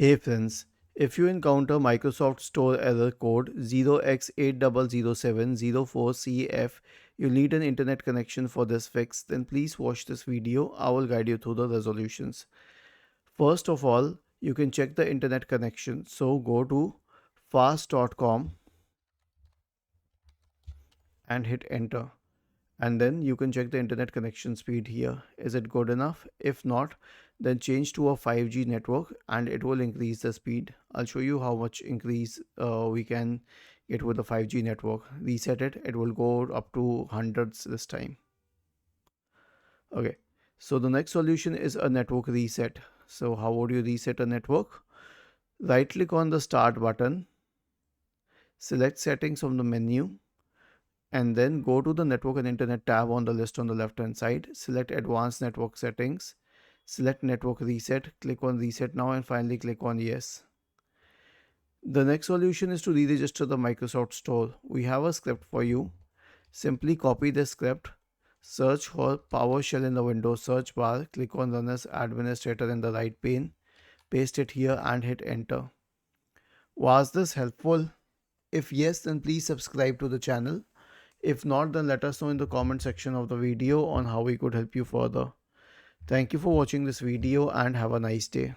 Hey friends, if you encounter Microsoft Store error code 0x800704cf, you need an internet connection for this fix, then please watch this video. I will guide you through the resolutions. First of all, you can check the internet connection. So go to fast.com and hit enter. And then you can check the internet connection speed here. Is it good enough? If not, then change to a 5G network and it will increase the speed. I'll show you how much increase we can get with the 5G network. Reset it, it will go up to hundreds this time. Okay, so the next solution is a network reset. So how would you reset a network? Right click on the start button, select settings from the menu, and then go to the network and internet tab on the list on the left hand side. Select advanced network settings, select network reset, click on reset now, and finally click on yes. The next solution is to re-register the Microsoft Store. We have a script for you. Simply copy the script, search for PowerShell in the Windows search bar, click on run as administrator in the right pane, paste it here and hit enter. Was this helpful? If yes, then please subscribe to the channel. If not, then let us know in the comment section of the video on how we could help you further. Thank you for watching this video and have a nice day.